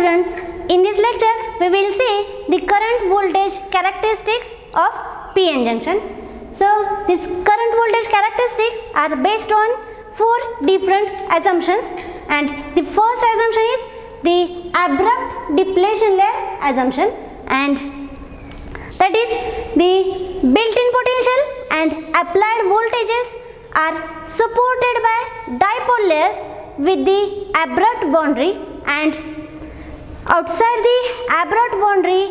students, in this lecture we will see the current voltage characteristics of PN junction. So these current voltage characteristics are based on 4 different assumptions, and the first assumption is the abrupt depletion layer assumption, and that is the built-in potential and applied voltages are supported by dipole layers with the abrupt boundary, and outside the abrupt boundary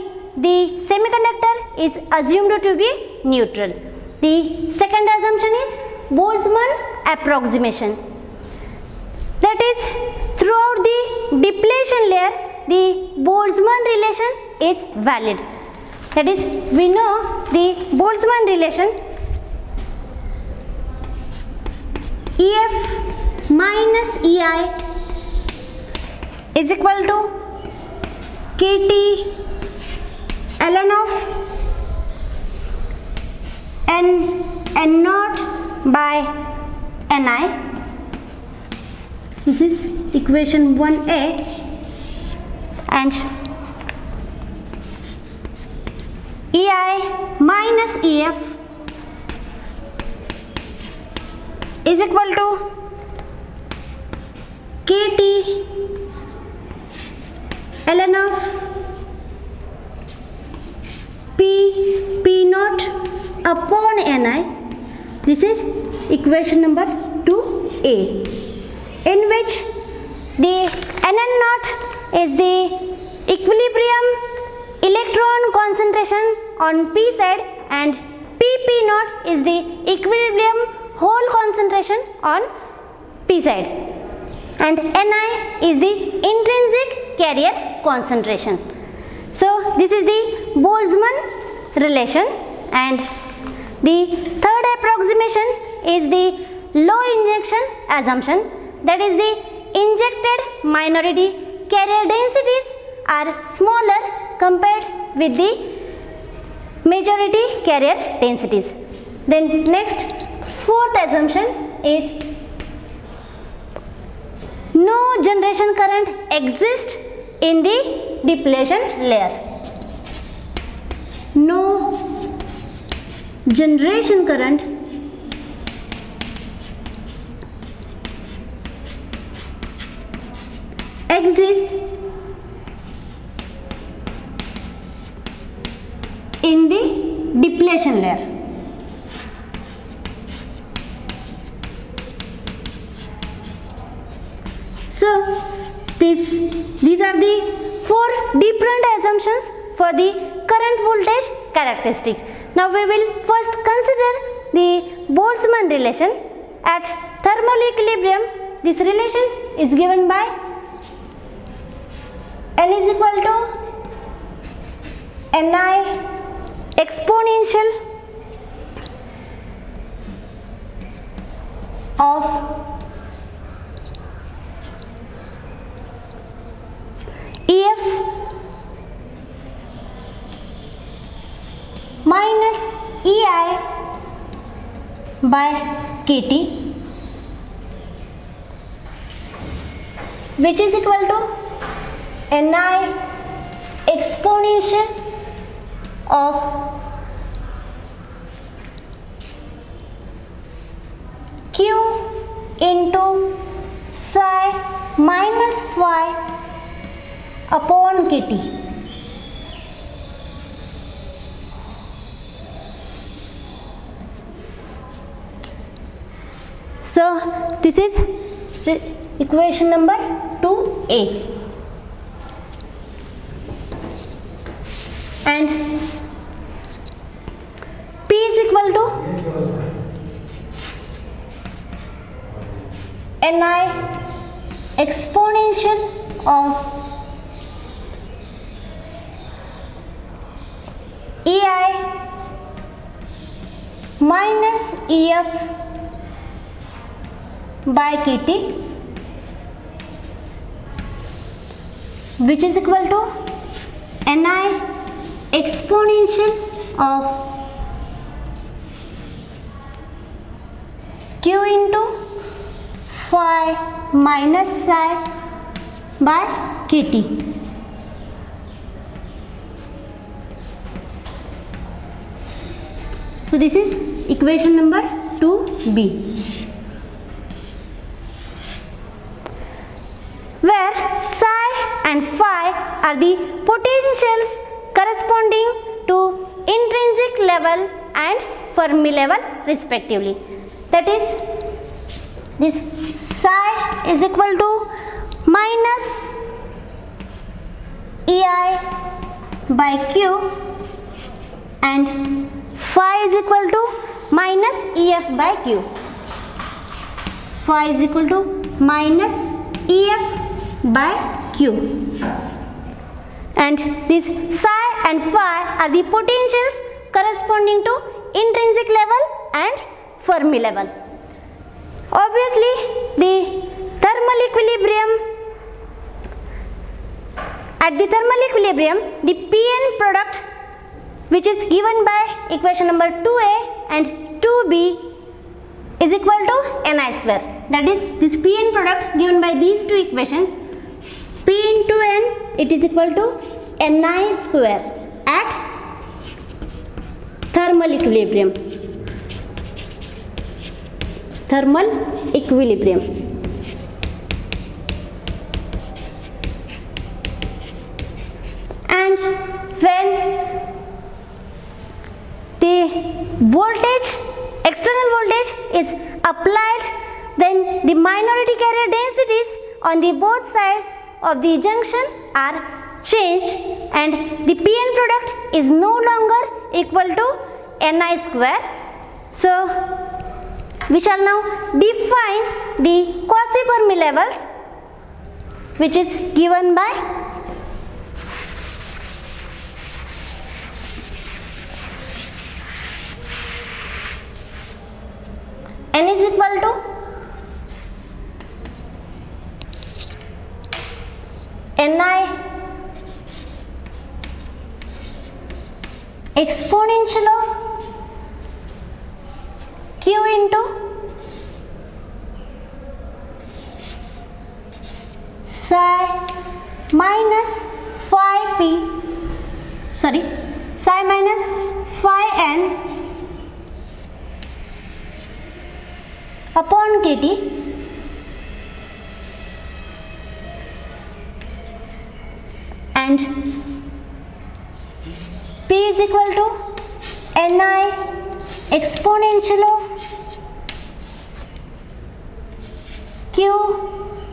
the semiconductor is assumed to be neutral. The second assumption is Boltzmann approximation, that is throughout the depletion layer the Boltzmann relation is valid. That is, we know the Boltzmann relation EF minus EI is equal to KT ln of N naught by Ni. This is equation 1a, and EI minus EF is equal to KT ln of P naught upon Ni. This is equation number 2a, in which the Nn naught is the equilibrium electron concentration on P side and P naught is the equilibrium hole concentration on P side, and Ni is the intrinsic carrier concentration. So this is the Boltzmann relation, and the third approximation is the low injection assumption, that is the injected minority carrier densities are smaller compared with the majority carrier densities. Then next, fourth assumption is no generation current exists in the depletion layer. No generation current exists in the depletion layer. So these are the 4 different assumptions for the current voltage characteristic. Now we will first consider the Boltzmann relation. At thermal equilibrium, this relation is given by N is equal to Ni exponential of EF minus EI by KT, which is equal to Ni exponential of Q into psi minus phi upon KT. So this is equation number 2a, and P is equal to Ni exponential of EI minus EF by KT, which is equal to Ni exponential of Q into phi minus psi by KT. So this is equation number 2b, where psi and phi are the potentials corresponding to intrinsic level and Fermi level respectively. That is, this psi is equal to minus EI by Q and phi is equal to minus EF by Q. Phi is equal to minus EF by Q. And this psi and phi are the potentials corresponding to intrinsic level and Fermi level. Obviously, the thermal equilibrium, at the thermal equilibrium, the Pn product, which is given by equation number 2a and 2b, is equal to Ni square. That is, this Pn product given by these two equations, P into N, it is equal to Ni square at thermal equilibrium. Thermal equilibrium. And when the voltage, external voltage is applied, then the minority carrier densities on the both sides of the junction are changed and the Pn product is no longer equal to Ni square. So we shall now define the quasi-Fermi levels, which is given by N is equal to Ni exponential of Q into psi minus phi n upon kT and P is equal to Ni exponential of Q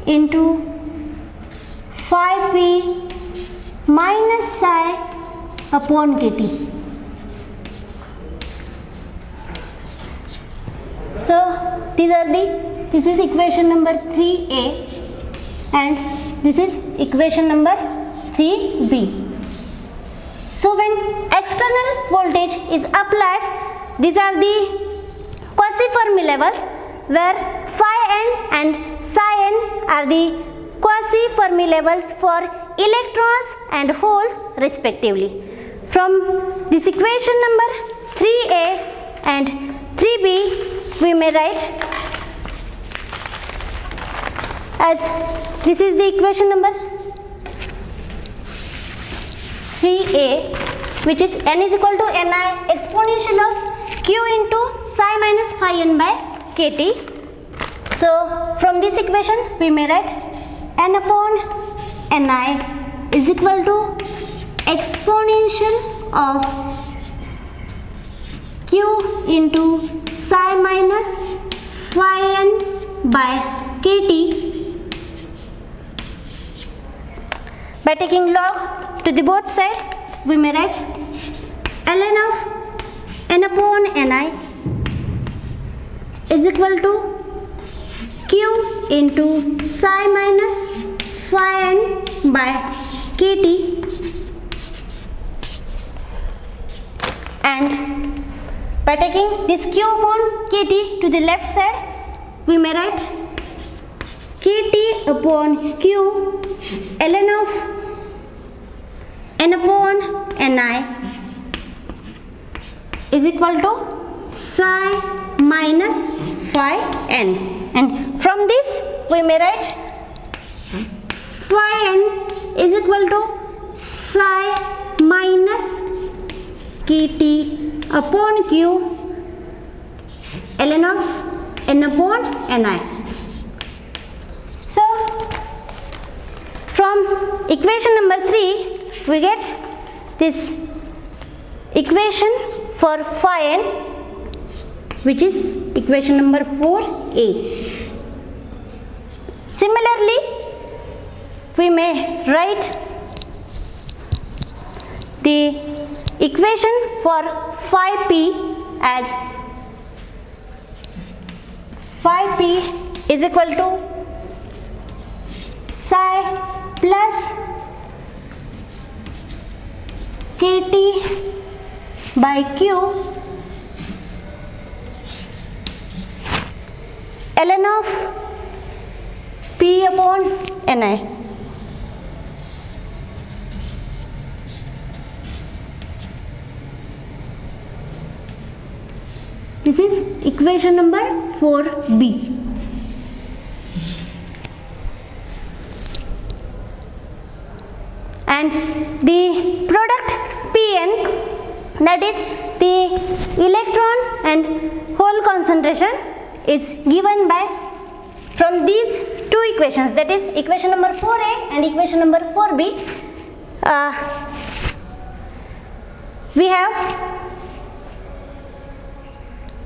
into phi p minus psi upon kT. So this is equation number 3a and this is equation number 3b. So when external voltage is applied, these are the quasi-Fermi levels, where phi n and psi n are the quasi-Fermi levels for electrons and holes respectively. From this equation number 3a and 3b, we may write as this is the equation number 3a, which is n is equal to Ni exponential of Q into psi minus phi n by kT. So from this equation we may write n upon Ni is equal to exponential of Q into psi minus phi n by kT. By taking log to the both sides, we may write ln of n upon Ni is equal to Q into psi minus phi n by kT, and by taking this Q upon kT to the left side, we may write kT upon Q ln of n upon Ni is equal to psi minus phi n, and from this we may write phi n is equal to psi minus kT upon Q ln of n upon ni. So from equation number 3 we get this equation for phi n, which is equation number 4a. Similarly, we may write the equation for phi p as phi p is equal to psi plus kt by q ln of p upon ni. This is equation number 4b. And the product Pn, that is the electron and hole concentration, is given by from these two equations, that is equation number 4a and equation number 4b. We have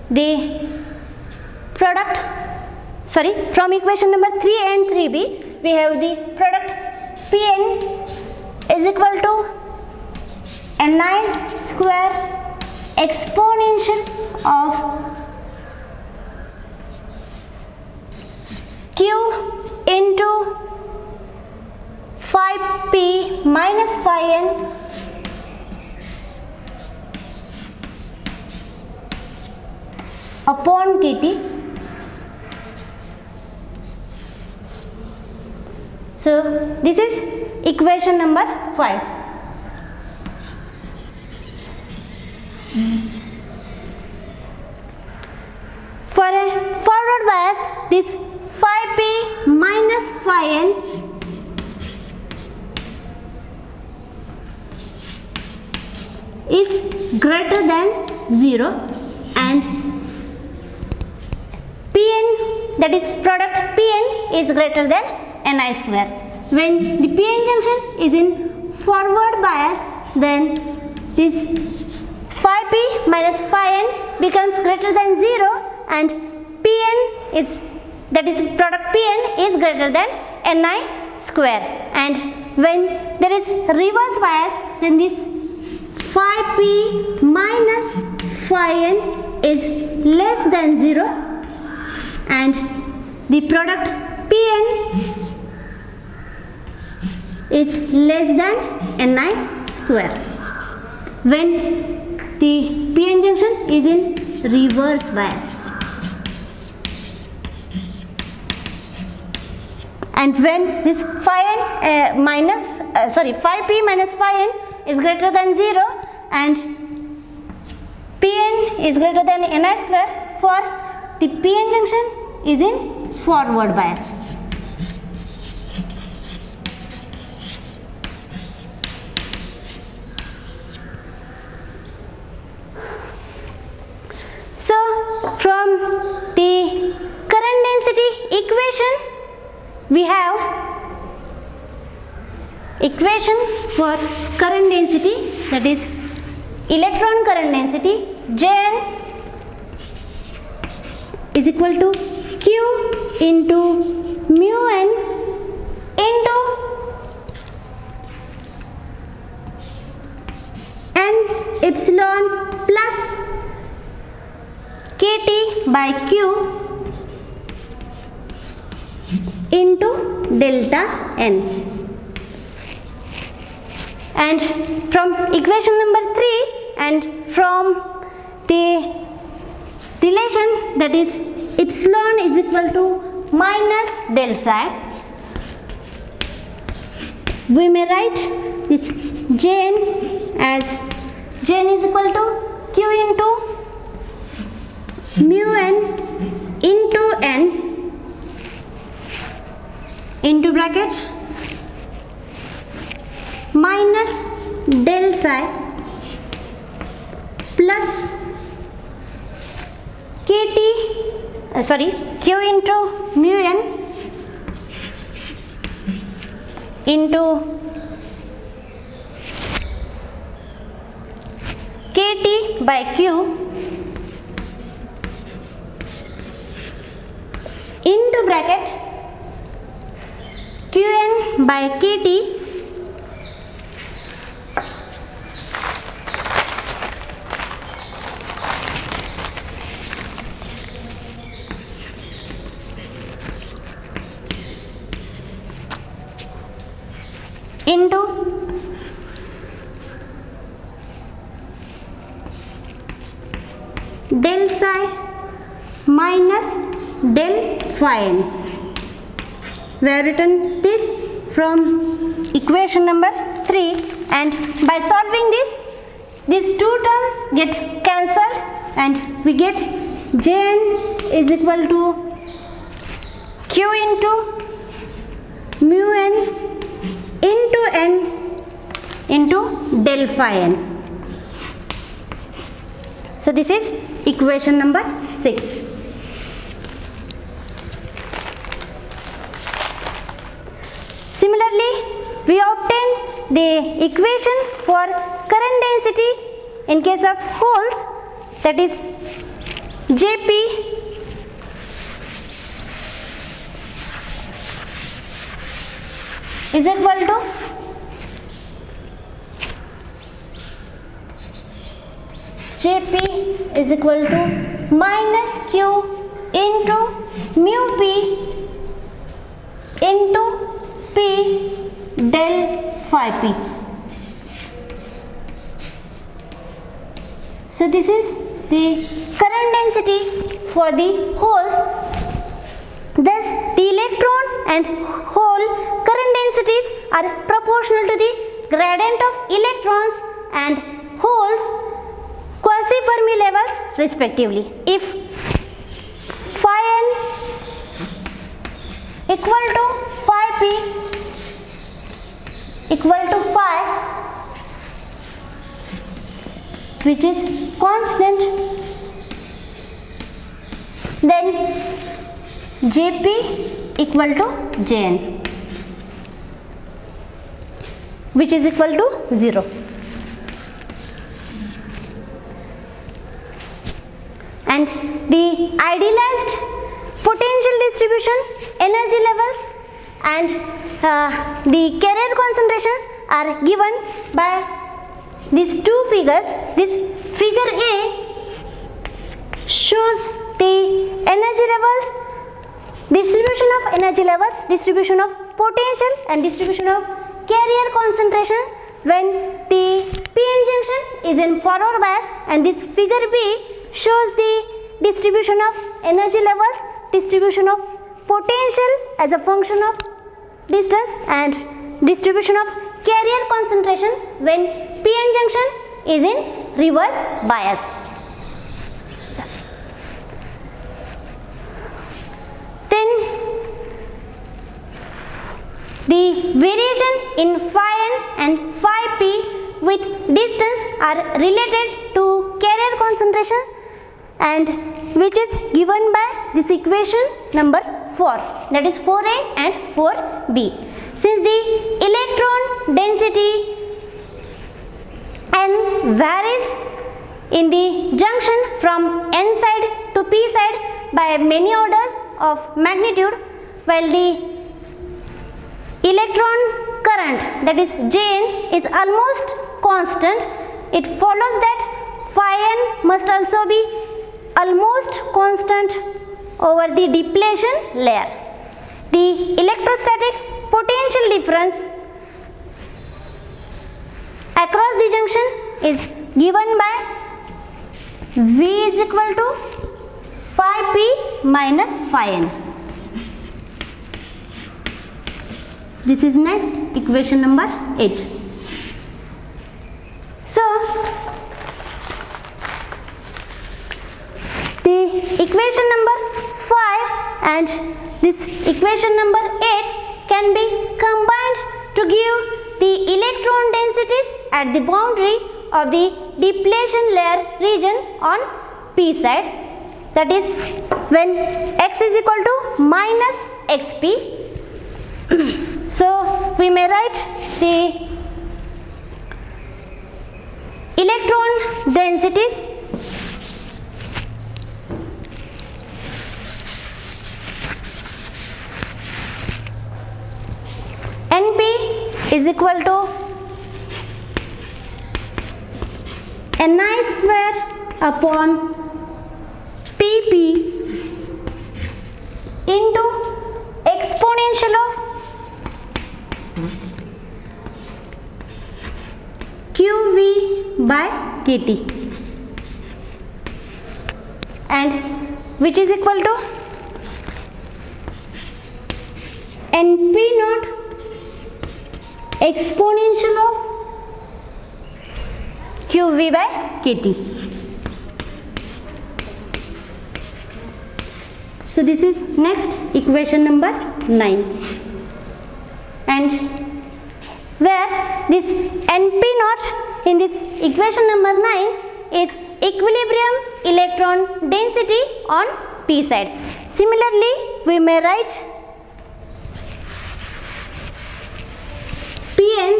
the product, from equation number 3 and 3b we have the product Pn is equal to ni square exponential of q into phi p minus phi n upon kt. So this is equation number 5. For a forward bias, this phi p minus phi n is greater than 0 and Pn, that is product Pn, is greater than ni square. When the PN junction is in forward bias, then this phi p minus phi n becomes greater than 0 and Pn is, that is product Pn, is greater than ni square. And when there is reverse bias, then this phi p minus phi n is less than 0 and the product Pn is less than ni square when the PN junction is in reverse bias. And when this phi n phi p minus phi n is greater than 0 and Pn is greater than ni square, for the PN junction is in forward bias. So from the current density equation, we have equation for current density, that is electron current density Jn is equal to q into mu n into n epsilon plus kt by q into delta n. And from equation number 3 and from the relation, that is epsilon is equal to minus del psi, we may write this Jn as Jn is equal to q into mu n into n into bracket minus del psi plus Q into mu n into KT by Q into bracket Qn by KT into del psi minus del phi n. We have written this from equation number 3, and by solving this, these two terms get cancelled and we get Jn is equal to Q into mu n into n into del phi n. So this is equation number 6. Similarly, we obtain the equation for current density in case of holes, that is Jp is equal to Jp is equal to minus Q into mu p into P del phi p. So this is the current density for the holes. Thus the electron and hole current densities are proportional to the gradient of electrons and holes quasi-Fermi levels respectively. If phi n equal to phi p equal to phi, which is constant, then Jp equal to Jn, which is equal to 0. And the idealized potential distribution, energy levels and the carrier concentrations are given by these two figures. This figure A shows the energy levels, distribution of energy levels, distribution of potential and distribution of carrier concentration when the p-n junction is in forward bias, and this figure B shows the distribution of energy levels, distribution of potential as a function of distance and distribution of carrier concentration when p-n junction is in reverse bias. Then the variation in phi n and phi p with distance are related to carrier concentrations, and which is given by this equation number 4, that is 4a and 4b. Since the electron density n varies in the junction from n side to p side by many orders of magnitude, while the electron current, that is Jn, is almost constant, it follows that phi n must also be almost constant over the depletion layer. The electrostatic potential difference across the junction is given by V is equal to phi p minus phi n. This is next equation number 8. So the equation number 5 and this equation number 8 can be combined to give the electron densities at the boundary of the depletion layer region on p side. that is when x is equal to minus xp. So we may write the electron densities Np is equal to Ni square upon Pp into exponential of Qv by Kt, and which is equal to Np naught exponential of Qv by Kt. So this is next equation number 9, and where this Np naught in this equation number 9 is equilibrium electron density on p side. Similarly, we may write Pn,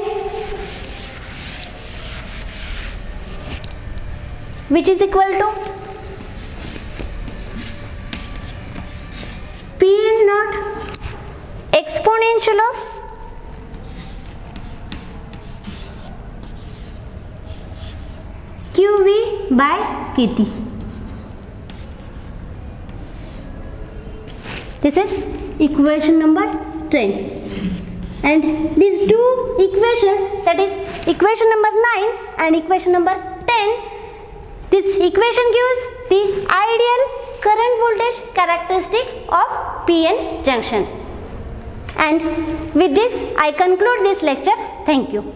which is equal to Pn naught exponential of Qv by Kt. This is equation number 10. And these two equations, that is equation number 9 and equation number 10, this equation gives the ideal current voltage characteristic of PN junction. And with this I conclude this lecture. Thank you.